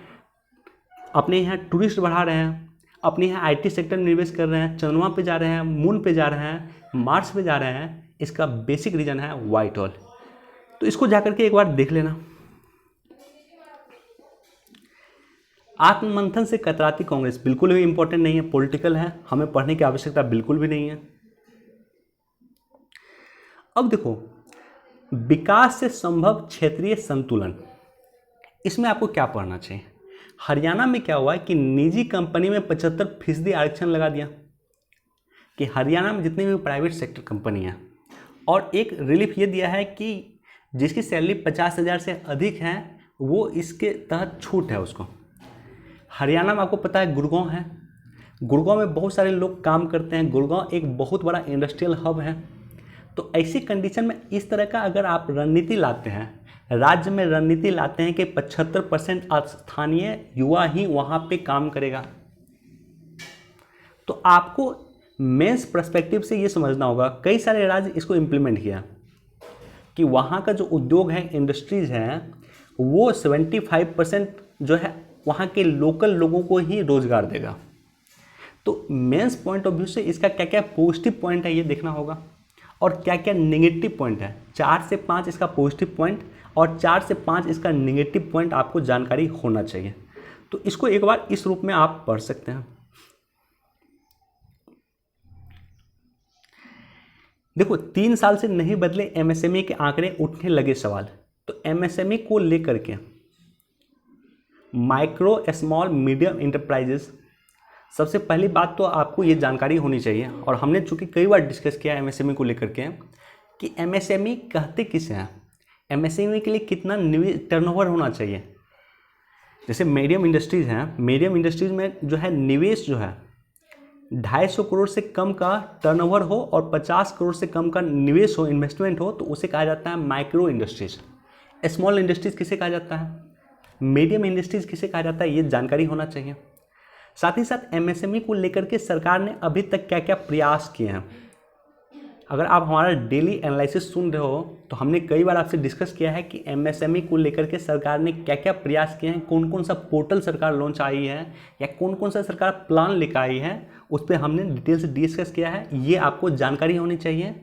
अपने यहाँ टूरिस्ट बढ़ा रहे हैं, अपने यहाँ IT सेक्टर में निवेश कर रहे हैं, चंद्रमा पे जा रहे हैं, मून पे जा रहे हैं, मार्स पे जा रहे हैं। इसका बेसिक रीजन है वाइट ऑयल। तो इसको जाकर के एक बार देख लेना। आत्ममंथन से कतराती कांग्रेस बिल्कुल भी इंपॉर्टेंट नहीं है, पॉलिटिकल है, हमें पढ़ने की आवश्यकता बिल्कुल भी नहीं है। अब देखो, विकास से संभव क्षेत्रीय संतुलन, इसमें आपको क्या पढ़ना चाहिए। हरियाणा में क्या हुआ है कि निजी कंपनी में 75% आरक्षण लगा दिया, कि हरियाणा में जितने भी प्राइवेट सेक्टर कंपनी हैं, और एक रिलीफ ये दिया है कि जिसकी सैलरी 50,000 से अधिक है वो इसके तहत छूट है उसको। हरियाणा में आपको पता है गुड़गांव है, गुड़गांव में बहुत सारे लोग काम करते हैं, गुड़गांव एक बहुत बड़ा इंडस्ट्रियल हब है। तो ऐसी कंडीशन में इस तरह का अगर आप रणनीति लाते हैं, राज्य में रणनीति लाते हैं कि 75% स्थानीय युवा ही वहाँ पे काम करेगा, तो आपको मेंस पर्सपेक्टिव से ये समझना होगा। कई सारे राज्य इसको इम्प्लीमेंट किया कि वहाँ का जो उद्योग है, इंडस्ट्रीज हैं, वो 75% जो है वहाँ के लोकल लोगों को ही रोजगार देगा। तो मेंस पॉइंट ऑफ व्यू से इसका क्या क्या पॉजिटिव पॉइंट है ये देखना होगा, और क्या क्या नेगेटिव पॉइंट है। 4 से 5 इसका पॉजिटिव पॉइंट और 4 से 5 इसका नेगेटिव पॉइंट आपको जानकारी होना चाहिए। तो इसको एक बार इस रूप में आप पढ़ सकते हैं। देखो 3 साल से नहीं बदले एमएसएमई के आंकड़े, उठने लगे सवाल। तो एमएसएमई को लेकर के माइक्रो स्मॉल मीडियम इंटरप्राइजेस, सबसे पहली बात तो आपको ये जानकारी होनी चाहिए, और हमने चूंकि कई बार डिस्कस किया एमएसएमई को लेकर के कि एमएसएमई कहते किसे हैं, एमएसएमई के लिए कितना टर्नओवर होना चाहिए। जैसे मीडियम इंडस्ट्रीज़ हैं, मीडियम इंडस्ट्रीज में जो है निवेश जो है 250 करोड़ से कम का टर्नओवर हो और 50 करोड़ से कम का निवेश हो, इन्वेस्टमेंट हो, तो उसे कहा जाता है माइक्रो इंडस्ट्रीज। स्मॉल इंडस्ट्रीज किसे कहा जाता है, मीडियम इंडस्ट्रीज किसे कहा जाता है, ये जानकारी होना चाहिए। साथ ही साथ एमएसएमई को लेकर के सरकार ने अभी तक क्या क्या प्रयास किए हैं। अगर आप हमारा डेली एनालिसिस सुन रहे हो तो हमने कई बार आपसे डिस्कस किया है कि एमएसएमई को लेकर के सरकार ने क्या क्या प्रयास किए हैं, कौन कौन सा पोर्टल सरकार लॉन्च आई है या कौन कौन सा सरकार प्लान लेकर आई है, उस पर हमने डिटेल से डिस्कस किया है। ये आपको जानकारी होनी चाहिए।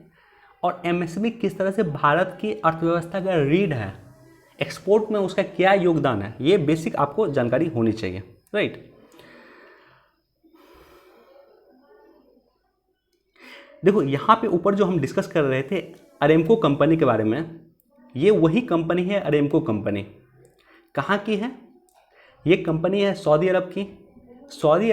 और एमएसएमई किस तरह से भारत की अर्थव्यवस्था का रीढ़ है, एक्सपोर्ट में उसका क्या योगदान है, ये बेसिक आपको जानकारी होनी चाहिए, राइट। देखो यहाँ पे ऊपर जो हम डिस्कस कर रहे थे अरेमको कंपनी के बारे में, ये वही कंपनी है अरेमको कंपनी। कहाँ की है ये कंपनी? है सऊदी अरब की। सऊदी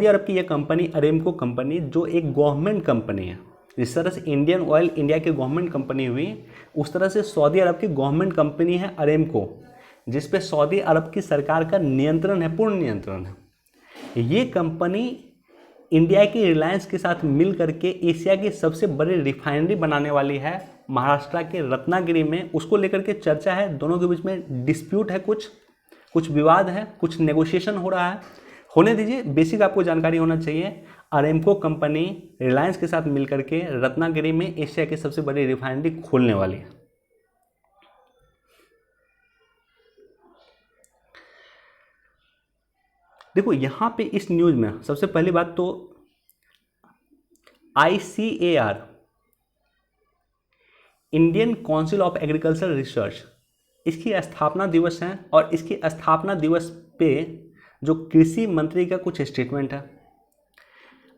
अरब की ये कंपनी अरेमको कंपनी, जो एक गवर्नमेंट कंपनी है। जिस तरह से इंडियन ऑयल इंडिया की गवर्नमेंट कंपनी हुई, उस तरह से सऊदी अरब की गवर्नमेंट कंपनी है अरेमको, जिस पे सऊदी अरब की सरकार का नियंत्रण है, पूर्ण नियंत्रण है। ये कंपनी इंडिया की रिलायंस के साथ मिल करके एशिया की सबसे बड़ी रिफाइनरी बनाने वाली है, महाराष्ट्र के रत्नागिरी में। उसको लेकर के चर्चा है, दोनों के बीच में डिस्प्यूट है, कुछ विवाद है, कुछ नेगोशिएशन हो रहा है। होने दीजिए, बेसिक आपको जानकारी होना चाहिए। अरेमको कंपनी रिलायंस के साथ मिल करके रत्नागिरी में एशिया की सबसे बड़ी रिफाइनरी खोलने वाली है। देखो यहाँ पे इस न्यूज़ में सबसे पहली बात तो ICAR, Indian council of agriculture research, इसकी स्थापना दिवस है। और इसकी स्थापना दिवस पे जो कृषि मंत्री का कुछ स्टेटमेंट है।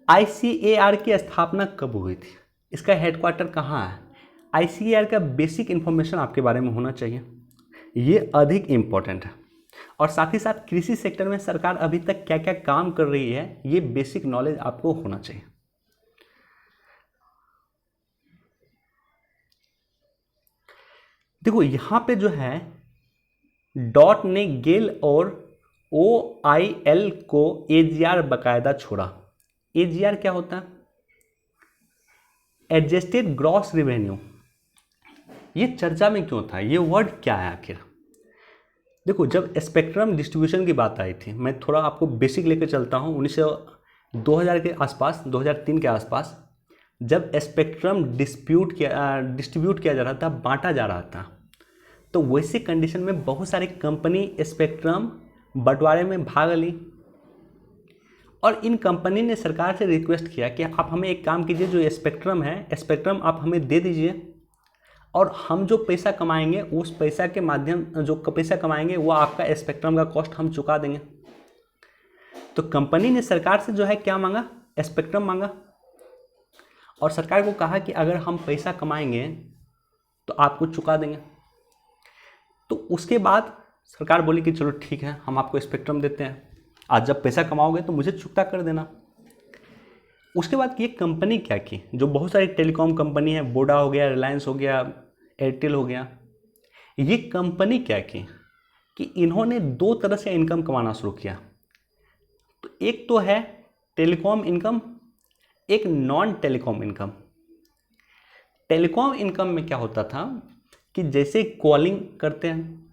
ICAR की स्थापना कब हुई थी, इसका हेडक्वार्टर कहाँ है, ICAR का बेसिक इन्फॉर्मेशन आपके बारे में होना चाहिए, ये अधिक इम्पोर्टेंट है। और साथ ही साथ कृषि सेक्टर में सरकार अभी तक क्या क्या काम कर रही है, ये बेसिक नॉलेज आपको होना चाहिए। देखो यहाँ पे जो है डॉट ने गेल और OIL को AGR बकायदा छोड़ा। AGR क्या होता है? Adjusted gross revenue. ये चर्चा में क्यों था, ये वर्ड क्या है आखिर? देखो जब स्पेक्ट्रम डिस्ट्रीब्यूशन की बात आई थी, मैं थोड़ा आपको बेसिक लेकर चलता हूँ, 2000 के आसपास, 2003 के आसपास, जब स्पेक्ट्रम डिस्ट्रीब्यूट किया जा रहा था, बांटा जा रहा था, तो वैसे कंडीशन में बहुत सारी कंपनी स्पेक्ट्रम बंटवारे में भाग ली। और इन कंपनी ने सरकार से रिक्वेस्ट किया कि आप हमें एक काम कीजिए, जो स्पेक्ट्रम है, स्पेक्ट्रम आप हमें दे दीजिए, और हम जो पैसा कमाएंगे उस पैसा के माध्यम, जो पैसा कमाएंगे वो आपका स्पेक्ट्रम का कॉस्ट हम चुका देंगे। तो कंपनी ने सरकार से जो है क्या मांगा, स्पेक्ट्रम मांगा, और सरकार को कहा कि अगर हम पैसा कमाएंगे तो आपको चुका देंगे। तो उसके बाद सरकार बोली कि चलो ठीक है, हम आपको स्पेक्ट्रम देते हैं, आज जब पैसा कमाओगे तो मुझे चुकता कर देना। उसके बाद ये कंपनी क्या की, जो बहुत सारी टेलीकॉम कंपनी है, वोडा हो गया, रिलायंस हो गया, एयरटेल हो गया, ये कंपनी क्या की कि इन्होंने दो तरह से इनकम कमाना शुरू किया। तो एक तो है टेलीकॉम इनकम, एक non telecom income. Telecom income में क्या होता था कि जैसे कॉलिंग करते हैं,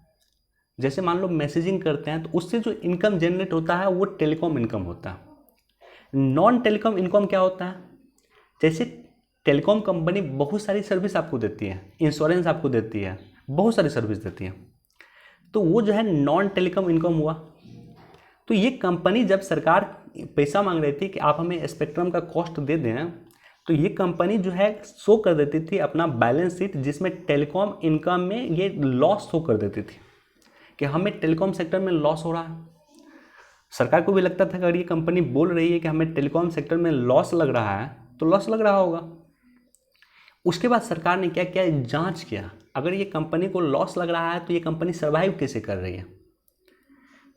जैसे मान लो मैसेजिंग करते हैं, तो उससे जो इनकम जनरेट होता है वो टेलीकॉम इनकम होता है। नॉन टेलीकॉम इनकम क्या होता है, जैसे टेलीकॉम कंपनी बहुत सारी सर्विस आपको देती है, इंश्योरेंस आपको देती है, बहुत सारी सर्विस देती है, तो वो जो है नॉन टेलीकॉम इनकम हुआ। तो ये कंपनी जब सरकार पैसा मांग रही थी कि आप हमें स्पेक्ट्रम का कॉस्ट दे दें, तो ये कंपनी जो है शो कर देती थी अपना बैलेंस शीट, जिसमें टेलीकॉम इनकम में ये लॉस शो कर देती थी कि हमें टेलीकॉम सेक्टर में लॉस हो रहा है। सरकार को भी लगता था कि अगर ये कंपनी बोल रही है कि हमें टेलीकॉम सेक्टर में लॉस लग रहा है, तो लॉस लग रहा होगा। उसके बाद सरकार ने क्या किया, जांच किया, अगर ये कंपनी को लॉस लग रहा है तो ये कंपनी सर्वाइव कैसे कर रही है।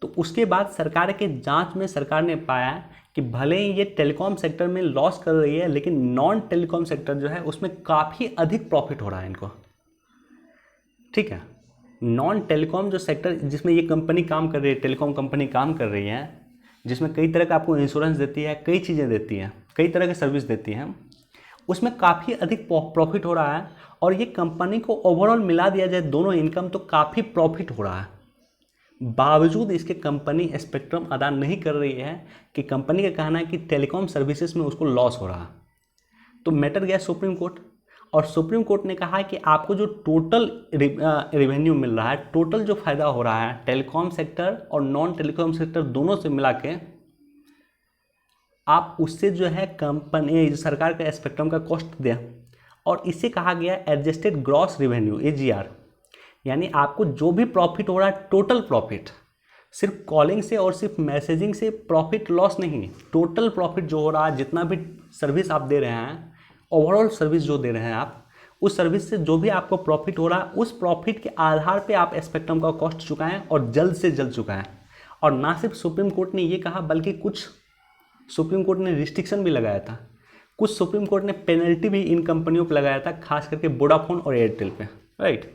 तो उसके बाद सरकार के जांच में सरकार ने पाया कि भले ही ये टेलीकॉम सेक्टर में लॉस कर रही है, लेकिन नॉन टेलीकॉम सेक्टर जो है उसमें काफ़ी अधिक प्रॉफिट हो रहा है इनको। ठीक है, नॉन टेलीकॉम जो सेक्टर जिसमें ये कंपनी काम कर रही है, टेलीकॉम कंपनी काम कर रही है, जिसमें कई तरह का आपको इंश्योरेंस देती है, कई चीज़ें देती है, कई तरह की सर्विस देती है, उसमें काफ़ी अधिक प्रॉफिट हो रहा है। और ये कंपनी को ओवरऑल मिला दिया जाए दोनों इनकम तो काफ़ी प्रॉफिट हो रहा है। बावजूद इसके कंपनी स्पेक्ट्रम अदा नहीं कर रही है कि कंपनी का कहना है कि टेलीकॉम सर्विसेज में उसको लॉस हो रहा है। तो मैटर गया सुप्रीम कोर्ट, और सुप्रीम कोर्ट ने कहा कि आपको जो टोटल रेवेन्यू मिल रहा है, टोटल जो फायदा हो रहा है टेलीकॉम सेक्टर और नॉन टेलीकॉम सेक्टर दोनों से मिला के, आप उससे जो है कंपनी सरकार का स्पेक्ट्रम का कॉस्ट दें। और इसे कहा गया एडजस्टेड ग्रॉस रेवेन्यू AGR, यानी आपको जो भी प्रॉफिट हो रहा है टोटल प्रॉफिट, सिर्फ कॉलिंग से और सिर्फ मैसेजिंग से प्रॉफिट लॉस नहीं, टोटल प्रॉफिट जो हो रहा है, जितना भी सर्विस आप दे रहे हैं, ओवरऑल सर्विस जो दे रहे हैं आप, उस सर्विस से जो भी आपको प्रॉफिट हो रहा है उस प्रॉफिट के आधार पे आप स्पेक्ट्रम का कॉस्ट चुकाएं और जल्द से जल्द चुकाएं। और ना सिर्फ सुप्रीम कोर्ट ने ये कहा, बल्कि कुछ सुप्रीम कोर्ट ने रिस्ट्रिक्शन भी लगाया था, कुछ सुप्रीम कोर्ट ने पेनल्टी भी इन कंपनियों पर लगाया था, खास करके वोडाफोन और एयरटेल पे, राइट।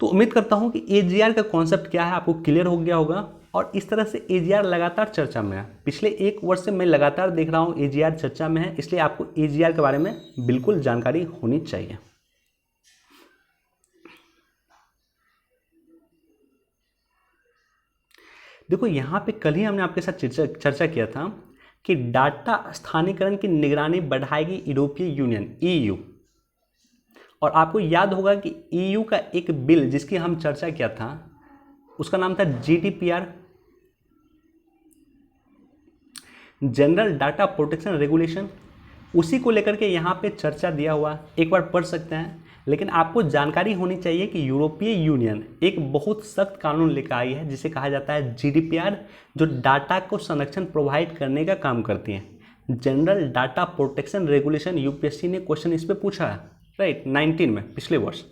तो उम्मीद करता हूँ कि AGR का कॉन्सेप्ट क्या है आपको क्लियर हो गया होगा। और इस तरह से AGR लगातार चर्चा में है, पिछले 1 वर्ष से मैं लगातार देख रहा हूँ AGR चर्चा में है, इसलिए आपको AGR के बारे में बिल्कुल जानकारी होनी चाहिए। देखो यहाँ पे कल ही हमने आपके साथ चर्चा किया था कि डाटा स्थानीयकरण की निगरानी बढ़ाएगी यूरोपीय यूनियन EU। और आपको याद होगा कि EU का एक बिल जिसकी हम चर्चा किया था उसका नाम था GDPR, general data protection regulation. उसी को लेकर के यहाँ पे चर्चा दिया हुआ, एक बार पढ़ सकते हैं। लेकिन आपको जानकारी होनी चाहिए कि यूरोपीय यूनियन एक बहुत सख्त कानून लेकर आई है जिसे कहा जाता है GDPR, जो डाटा को संरक्षण प्रोवाइड करने का काम करती है। General data protection regulation, UPSC ने क्वेश्चन इस पर पूछा है, राइट, 19 में, पिछले वर्ष।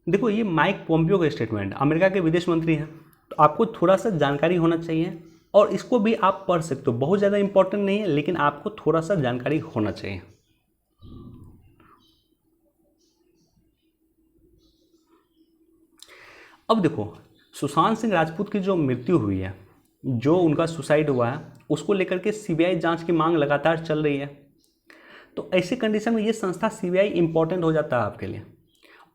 देखो ये माइक पोम्पियो का स्टेटमेंट, अमेरिका के विदेश मंत्री हैं, तो आपको थोड़ा सा जानकारी होना चाहिए और इसको भी आप पढ़ सकते हो, बहुत ज़्यादा इंपॉर्टेंट नहीं है लेकिन आपको थोड़ा सा जानकारी होना चाहिए। अब देखो सुशांत सिंह राजपूत की जो मृत्यु हुई है, जो उनका सुसाइड हुआ है, उसको लेकर के CBI जांच की मांग लगातार चल रही है। तो ऐसे कंडीशन में ये संस्था CBI इंपॉर्टेंट हो जाता है आपके लिए,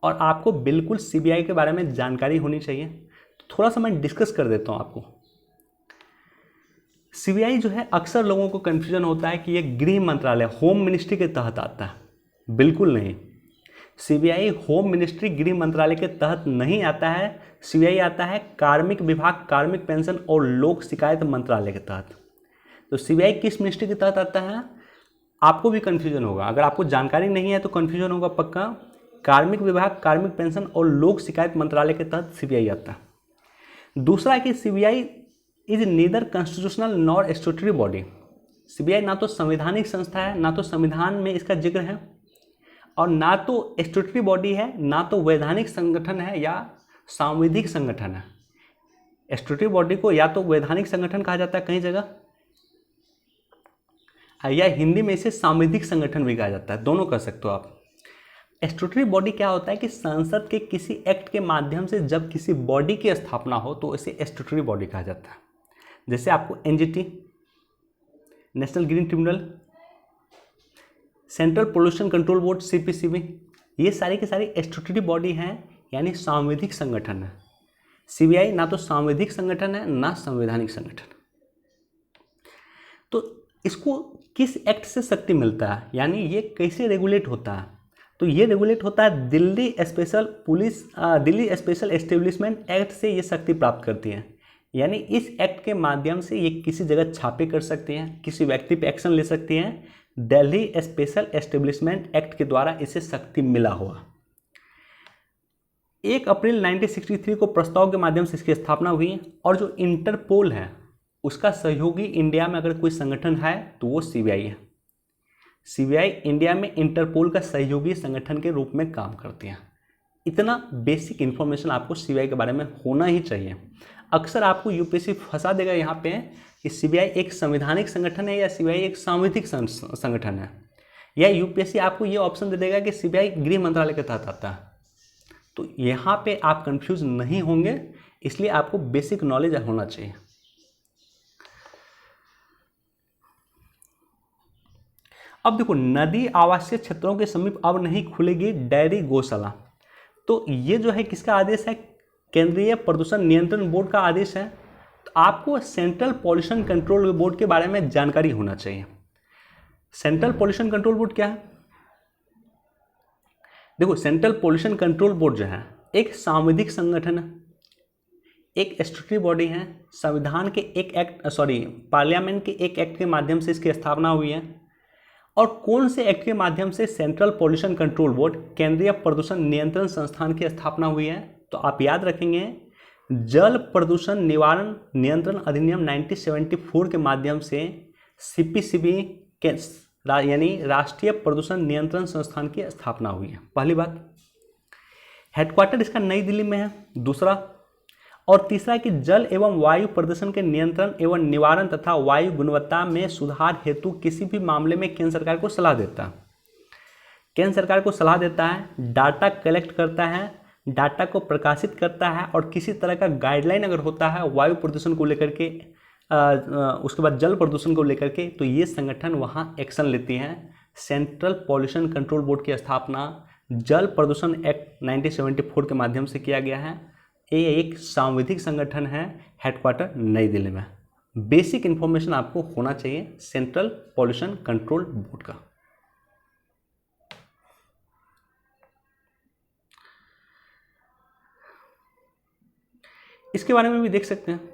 और आपको बिल्कुल CBI के बारे में जानकारी होनी चाहिए। तो थोड़ा सा मैं डिस्कस कर देता हूँ आपको। CBI जो है, अक्सर लोगों को कन्फ्यूजन होता है कि ये गृह मंत्रालय, होम मिनिस्ट्री के तहत आता है। बिल्कुल नहीं, CBI होम मिनिस्ट्री, गृह मंत्रालय के तहत नहीं आता है। CBI आता है कार्मिक विभाग, कार्मिक पेंशन और लोक शिकायत मंत्रालय के तहत। तो CBI किस मिनिस्ट्री के तहत आता है, आपको भी कन्फ्यूजन होगा, अगर आपको जानकारी नहीं है तो कन्फ्यूजन होगा पक्का। कार्मिक विभाग, कार्मिक पेंशन और लोक शिकायत मंत्रालय के तहत CBI आता है। दूसरा है कि CBI is neither constitutional nor statutory body. CBI ना तो संवैधानिक संस्था है, ना तो संविधान में इसका जिक्र है, और ना तो स्टैट्यूटरी बॉडी है, ना तो वैधानिक संगठन है या सांविधिक संगठन है। स्टैट्यूटरी बॉडी को या तो वैधानिक संगठन कहा जाता है कई जगह, या हिंदी में इसे सांविधिक संगठन भी कहा जाता है, दोनों कह सकते हो आप। स्टैट्यूटरी बॉडी क्या होता है कि संसद के किसी एक्ट के माध्यम से जब किसी बॉडी की स्थापना हो तो इसे स्टैट्यूटरी बॉडी कहा जाता है। जैसे आपको NGT, national green tribunal, central pollution control board CPCB, ये सारी की सारी स्टैट्यूटरी बॉडी हैं, यानी सांविधिक संगठन है। CBI ना तो सांविधिक संगठन है ना संवैधानिक संगठन। तो इसको किस एक्ट से शक्ति मिलता है, यानी ये कैसे रेगुलेट होता है, तो ये रेगुलेट होता है दिल्ली स्पेशल एस्टेब्लिशमेंट एक्ट से ये शक्ति प्राप्त करती है। यानी इस एक्ट के माध्यम से ये किसी जगह छापे कर सकती हैं, किसी व्यक्ति पे एक्शन ले सकती हैं। दिल्ली स्पेशल एस्टेब्लिशमेंट एक्ट के द्वारा इसे शक्ति मिला हुआ। 1 अप्रैल 1963 को प्रस्ताव के माध्यम से इसकी स्थापना हुई, और जो इंटरपोल है, उसका सहयोगी इंडिया में अगर कोई संगठन है तो वो सीबीआई है। सीबीआई इंडिया में इंटरपोल का सहयोगी संगठन के रूप में काम करती है। इतना बेसिक इन्फॉर्मेशन आपको सीबीआई के बारे में होना ही चाहिए। अक्सर आपको यूपीएससी फंसा देगा यहाँ पे कि सीबीआई एक संवैधानिक संगठन है या सीबीआई एक सांविधिक संगठन है, या यूपीएससी आपको ये ऑप्शन दे देगा कि सीबीआई गृह मंत्रालय के तहत आता है। तो यहाँ पे आप कंफ्यूज नहीं होंगे, इसलिए आपको बेसिक नॉलेज होना चाहिए। अब देखो, नदी आवासीय क्षेत्रों के समीप अब नहीं खुलेगी डेयरी गौशाला। तो ये जो है किसका आदेश है? केंद्रीय प्रदूषण नियंत्रण बोर्ड का आदेश है। तो आपको सेंट्रल पॉल्यूशन कंट्रोल बोर्ड के बारे में जानकारी होना चाहिए। सेंट्रल पॉल्यूशन कंट्रोल बोर्ड क्या है? देखो, सेंट्रल पॉल्यूशन कंट्रोल बोर्ड जो है एक सांविधिक संगठन है, एक स्टैट्यूटरी बॉडी है। संविधान के पार्लियामेंट के एक एक्ट के माध्यम से इसकी स्थापना हुई है। और कौन से एक्ट के माध्यम से सेंट्रल पॉल्यूशन कंट्रोल बोर्ड केंद्रीय प्रदूषण नियंत्रण संस्थान की स्थापना हुई है? तो आप याद रखेंगे, जल प्रदूषण निवारण नियंत्रण अधिनियम 1974 के माध्यम से सीपीसीबी के यानी राष्ट्रीय प्रदूषण नियंत्रण संस्थान की स्थापना हुई है। पहली बात, हेडक्वार्टर इसका नई दिल्ली में है। दूसरा और तीसरा कि जल एवं वायु प्रदूषण के नियंत्रण एवं निवारण तथा वायु गुणवत्ता में सुधार हेतु किसी भी मामले में केंद्र सरकार को सलाह देता है। केंद्र सरकार को सलाह देता है, डाटा कलेक्ट करता है, डाटा को प्रकाशित करता है, और किसी तरह का गाइडलाइन अगर होता है वायु प्रदूषण को लेकर के, उसके बाद जल प्रदूषण को लेकर के, तो ये संगठन वहाँ एक्शन लेती हैं। सेंट्रल पॉल्यूशन कंट्रोल बोर्ड की स्थापना जल प्रदूषण एक्ट 1974 के माध्यम से किया गया है। ये एक सांविधिक संगठन है, हेडक्वार्टर नई दिल्ली में। बेसिक इंफॉर्मेशन आपको होना चाहिए सेंट्रल पॉल्यूशन कंट्रोल बोर्ड का। इसके बारे में भी देख सकते हैं।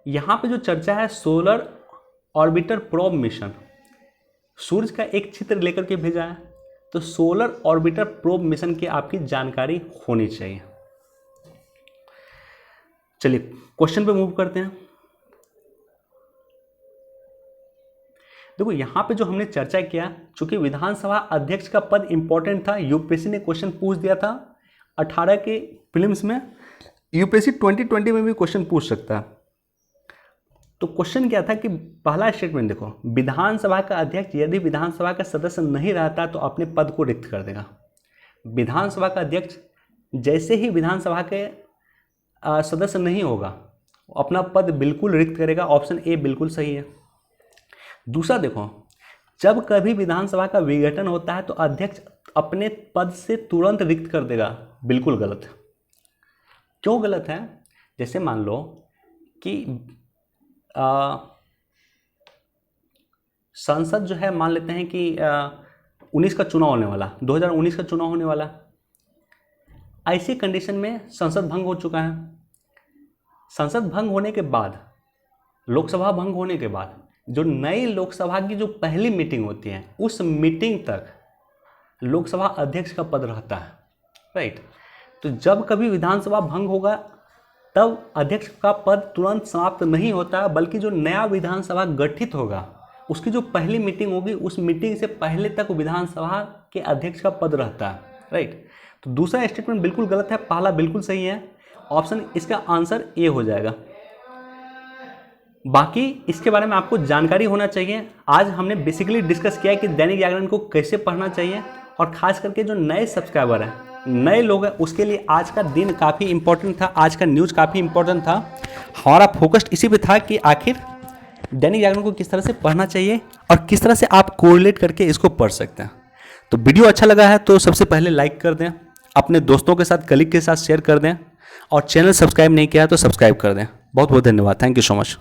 यहां पे जो चर्चा है, सोलर ऑर्बिटर प्रोब मिशन, सूरज का एक चित्र लेकर के भेजा है। तो सोलर ऑर्बिटर प्रोब मिशन की आपकी जानकारी होनी चाहिए। चलिए क्वेश्चन पे मूव करते हैं। देखो, यहां पे जो हमने चर्चा किया, चूंकि विधानसभा अध्यक्ष का पद इंपॉर्टेंट था, यूपीएससी ने क्वेश्चन पूछ दिया था 18 के प्रीलिम्स में, यूपीएससी 2020 में भी क्वेश्चन पूछ सकता है। तो क्वेश्चन क्या था कि पहला स्टेटमेंट देखो, विधानसभा का अध्यक्ष यदि विधानसभा का सदस्य नहीं रहता तो अपने पद को रिक्त कर देगा। विधानसभा का अध्यक्ष जैसे ही विधानसभा के सदस्य नहीं होगा, अपना पद बिल्कुल रिक्त करेगा। ऑप्शन ए बिल्कुल सही है। दूसरा देखो, जब कभी विधानसभा का विघटन होता है तो अध्यक्ष अपने पद से तुरंत रिक्त कर देगा। बिल्कुल गलत है। क्यों गलत है? जैसे मान लो कि संसद जो है, मान लेते हैं कि 19 का चुनाव होने वाला, 2019 का चुनाव होने वाला, ऐसी कंडीशन में संसद भंग हो चुका है। संसद भंग होने के बाद, लोकसभा भंग होने के बाद, जो नई लोकसभा की जो पहली मीटिंग होती है, उस मीटिंग तक लोकसभा अध्यक्ष का पद रहता है, राइट। तो जब कभी विधानसभा भंग होगा तब अध्यक्ष का पद तुरंत समाप्त नहीं होता, बल्कि जो नया विधानसभा गठित होगा उसकी जो पहली मीटिंग होगी, उस मीटिंग से पहले तक विधानसभा के अध्यक्ष का पद रहता है, राइट। तो दूसरा स्टेटमेंट बिल्कुल गलत है, पहला बिल्कुल सही है। ऑप्शन इसका आंसर ए हो जाएगा। बाकी इसके बारे में आपको जानकारी होना चाहिए। आज हमने बेसिकली डिस्कस किया है कि दैनिक जागरण को कैसे पढ़ना चाहिए, और खास करके जो नए सब्सक्राइबर हैं, नए लोग हैं, उसके लिए आज का दिन काफ़ी इंपॉर्टेंट था, आज का न्यूज़ काफ़ी इंपॉर्टेंट था। हमारा फोकस इसी पे था कि आखिर दैनिक जागरण को किस तरह से पढ़ना चाहिए और किस तरह से आप कोरिलेट करके इसको पढ़ सकते हैं। तो वीडियो अच्छा लगा है तो सबसे पहले लाइक कर दें, अपने दोस्तों के साथ, कलीग के साथ शेयर कर दें, और चैनल सब्सक्राइब नहीं किया है तो सब्सक्राइब कर दें। बहुत बहुत धन्यवाद। Thank you so much.